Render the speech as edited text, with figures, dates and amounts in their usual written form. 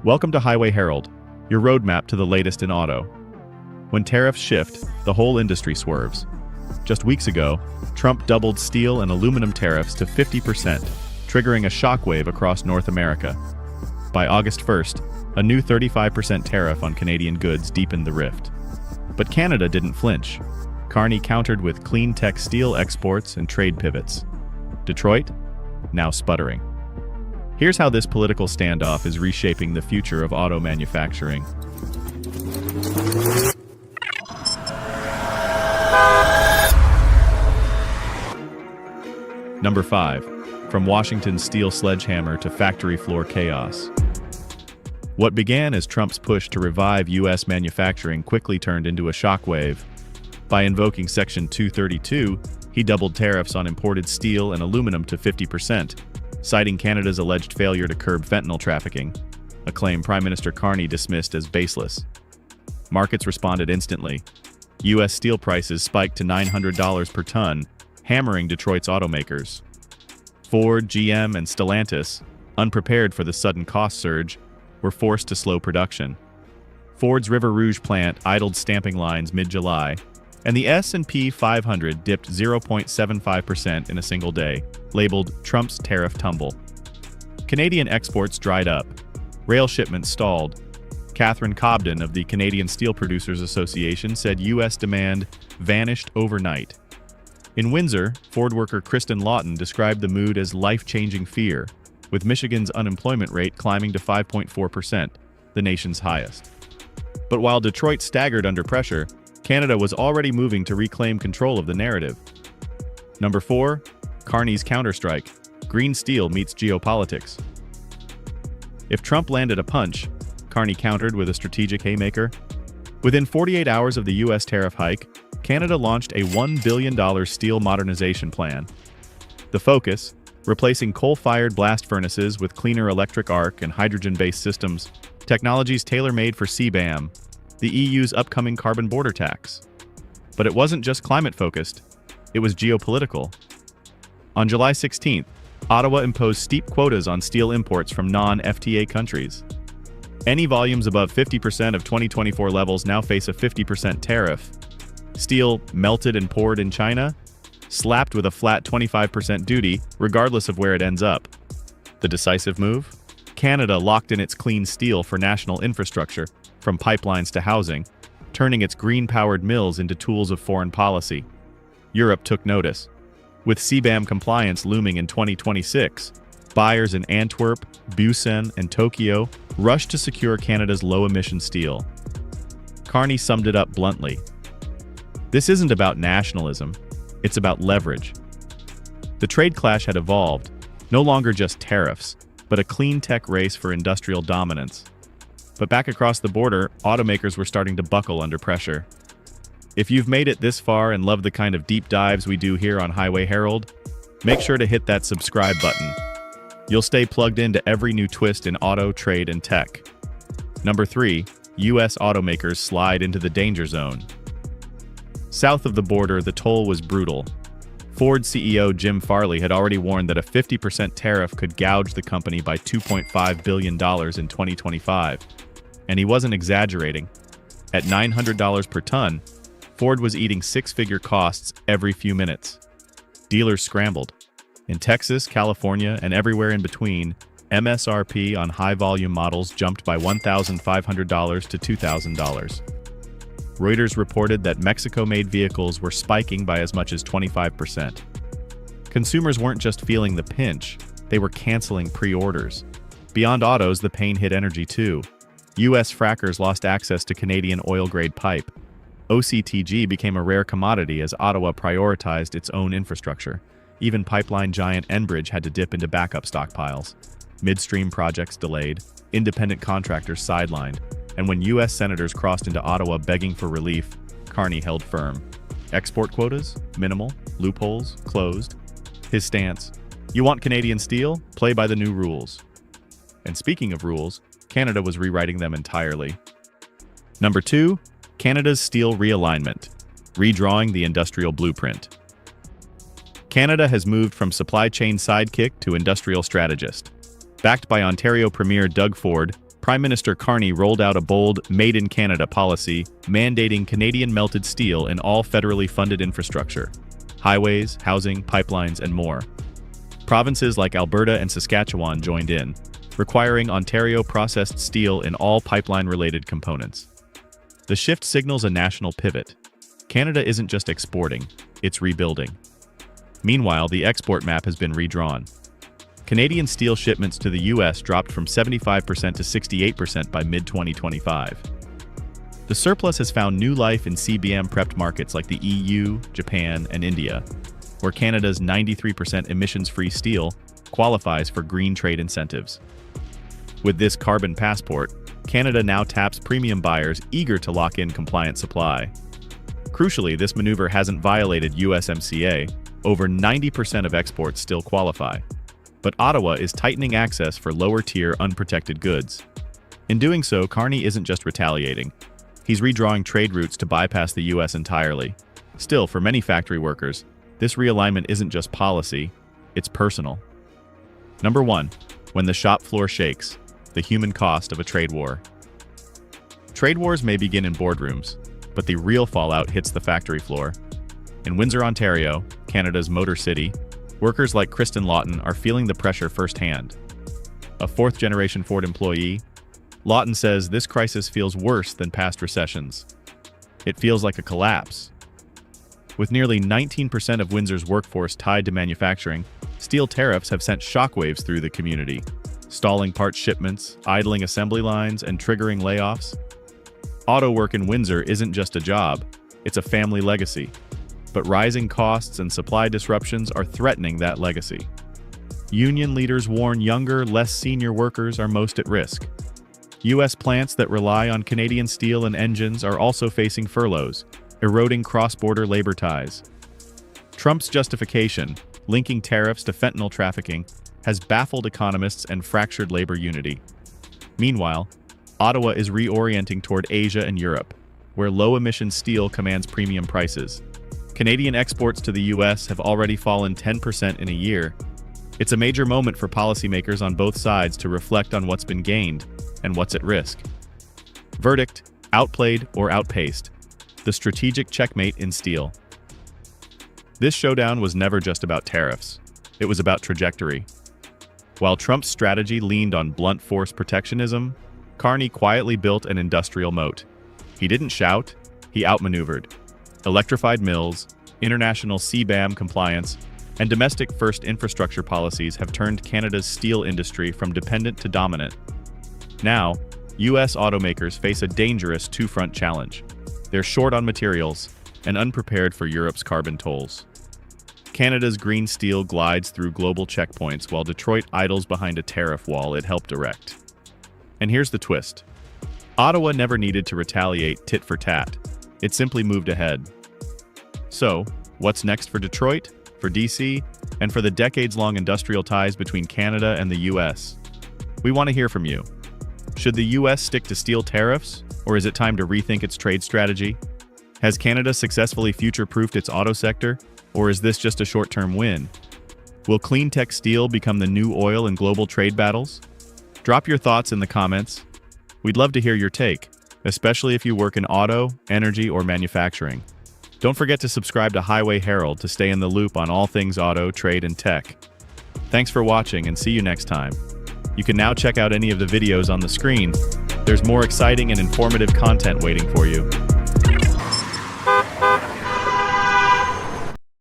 Welcome to Highway Herald, your roadmap to the latest in auto. When tariffs shift, the whole industry swerves. Just weeks ago, Trump doubled steel and aluminum tariffs to 50%, triggering a shockwave across North America. By August 1st, a new 35% tariff on Canadian goods deepened the rift. But Canada didn't flinch. Carney countered with clean tech steel exports and trade pivots. Detroit, now sputtering. Here's how this political standoff is reshaping the future of auto manufacturing. Number 5. From Washington's steel sledgehammer to factory floor chaos. What began as Trump's push to revive U.S. manufacturing quickly turned into a shockwave. By invoking Section 232, he doubled tariffs on imported steel and aluminum to 50%, citing Canada's alleged failure to curb fentanyl trafficking, a claim Prime Minister Carney dismissed as baseless. Markets responded instantly. U.S. steel prices spiked to $900 per ton, hammering Detroit's automakers. Ford, GM, and Stellantis, unprepared for the sudden cost surge, were forced to slow production. Ford's River Rouge plant idled stamping lines mid-July, and the S&P 500 dipped 0.75% in a single day, labeled Trump's tariff tumble. Canadian exports dried up. Rail shipments stalled. Catherine Cobden of the Canadian Steel Producers Association said U.S. demand vanished overnight. In Windsor, Ford worker Kristen Lawton described the mood as life-changing fear, with Michigan's unemployment rate climbing to 5.4%, the nation's highest. But while Detroit staggered under pressure, Canada was already moving to reclaim control of the narrative. Number 4. Carney's Counterstrike. Green steel meets geopolitics. If Trump landed a punch, Carney countered with a strategic haymaker. Within 48 hours of the U.S. tariff hike, Canada launched a $1 billion steel modernization plan. The focus, replacing coal-fired blast furnaces with cleaner electric arc and hydrogen-based systems, technologies tailor-made for CBAM, the EU's upcoming carbon border tax. But it wasn't just climate-focused, it was geopolitical. On July 16th, Ottawa imposed steep quotas on steel imports from non-FTA countries. Any volumes above 50% of 2024 levels now face a 50% tariff. Steel melted and poured in China, slapped with a flat 25% duty, regardless of where it ends up. The decisive move? Canada locked in its clean steel for national infrastructure, from pipelines to housing, turning its green-powered mills into tools of foreign policy. Europe took notice. With CBAM compliance looming in 2026, buyers in Antwerp, Busan, and Tokyo rushed to secure Canada's low-emission steel. Carney summed it up bluntly. This isn't about nationalism, it's about leverage. The trade clash had evolved, no longer just tariffs, but a clean tech race for industrial dominance. But back across the border, automakers were starting to buckle under pressure. If you've made it this far and love the kind of deep dives we do here on Highway Herald, make sure to hit that subscribe button. You'll stay plugged into every new twist in auto, trade, and tech. Number 3, U.S. automakers slide into the danger zone. South of the border, the toll was brutal. Ford CEO Jim Farley had already warned that a 50% tariff could gouge the company by $2.5 billion in 2025. And he wasn't exaggerating. At $900 per ton, Ford was eating six-figure costs every few minutes. Dealers scrambled. In Texas, California, and everywhere in between, MSRP on high-volume models jumped by $1,500 to $2,000. Reuters reported that Mexico-made vehicles were spiking by as much as 25%. Consumers weren't just feeling the pinch, they were canceling pre-orders. Beyond autos, the pain hit energy too. U.S. frackers lost access to Canadian oil-grade pipe. OCTG became a rare commodity as Ottawa prioritized its own infrastructure. Even pipeline giant Enbridge had to dip into backup stockpiles. Midstream projects delayed, independent contractors sidelined, and when U.S. senators crossed into Ottawa begging for relief, Carney held firm. Export quotas? Minimal. Loopholes? Closed. His stance: you want Canadian steel? Play by the new rules. And speaking of rules, Canada was rewriting them entirely. Number 2, Canada's steel realignment, redrawing the industrial blueprint. Canada has moved from supply chain sidekick to industrial strategist. Backed by Ontario Premier Doug Ford, Prime Minister Carney rolled out a bold Made in Canada policy mandating Canadian melted steel in all federally funded infrastructure: highways, housing, pipelines, and more. Provinces like Alberta and Saskatchewan joined in, requiring Ontario processed steel in all pipeline-related components. The shift signals a national pivot. Canada isn't just exporting, it's rebuilding. Meanwhile, the export map has been redrawn. Canadian steel shipments to the US dropped from 75% to 68% by mid-2025. The surplus has found new life in CBAM-prepped markets like the EU, Japan, and India, where Canada's 93% emissions-free steel qualifies for green trade incentives. With this carbon passport, Canada now taps premium buyers eager to lock in compliant supply. Crucially, this maneuver hasn't violated USMCA. Over 90% of exports still qualify. But Ottawa is tightening access for lower-tier, unprotected goods. In doing so, Carney isn't just retaliating. He's redrawing trade routes to bypass the US entirely. Still, for many factory workers, this realignment isn't just policy, it's personal. Number 1. When the shop floor shakes, the human cost of a trade war. Trade wars may begin in boardrooms, but the real fallout hits the factory floor. In Windsor, Ontario, Canada's Motor City, workers like Kristen Lawton are feeling the pressure firsthand. A fourth-generation Ford employee, Lawton says this crisis feels worse than past recessions. It feels like a collapse. With nearly 19% of Windsor's workforce tied to manufacturing, steel tariffs have sent shockwaves through the community, stalling parts shipments, idling assembly lines, and triggering layoffs. Auto work in Windsor isn't just a job, it's a family legacy. But rising costs and supply disruptions are threatening that legacy. Union leaders warn younger, less senior workers are most at risk. U.S. plants that rely on Canadian steel and engines are also facing furloughs, eroding cross-border labor ties. Trump's justification, linking tariffs to fentanyl trafficking, has baffled economists and fractured labor unity. Meanwhile, Ottawa is reorienting toward Asia and Europe, where low-emission steel commands premium prices. Canadian exports to the US have already fallen 10% in a year. It's a major moment for policymakers on both sides to reflect on what's been gained and what's at risk. Verdict: outplayed or outpaced. The strategic checkmate in steel. This showdown was never just about tariffs. It was about trajectory. While Trump's strategy leaned on blunt force protectionism, Carney quietly built an industrial moat. He didn't shout, he outmaneuvered. Electrified mills, international CBAM compliance, and domestic-first infrastructure policies have turned Canada's steel industry from dependent to dominant. Now, U.S. automakers face a dangerous two-front challenge. They're short on materials and unprepared for Europe's carbon tolls. Canada's green steel glides through global checkpoints while Detroit idles behind a tariff wall it helped erect. And here's the twist. Ottawa never needed to retaliate tit for tat. It simply moved ahead. So, what's next for Detroit, for DC, and for the decades-long industrial ties between Canada and the US? We want to hear from you. Should the US stick to steel tariffs, or is it time to rethink its trade strategy? Has Canada successfully future-proofed its auto sector, or is this just a short-term win? Will clean tech steel become the new oil in global trade battles? Drop your thoughts in the comments. We'd love to hear your take, especially if you work in auto, energy, or manufacturing. Don't forget to subscribe to Highway Herald to stay in the loop on all things auto, trade, and tech. Thanks for watching and see you next time. You can now check out any of the videos on the screen. There's more exciting and informative content waiting for you.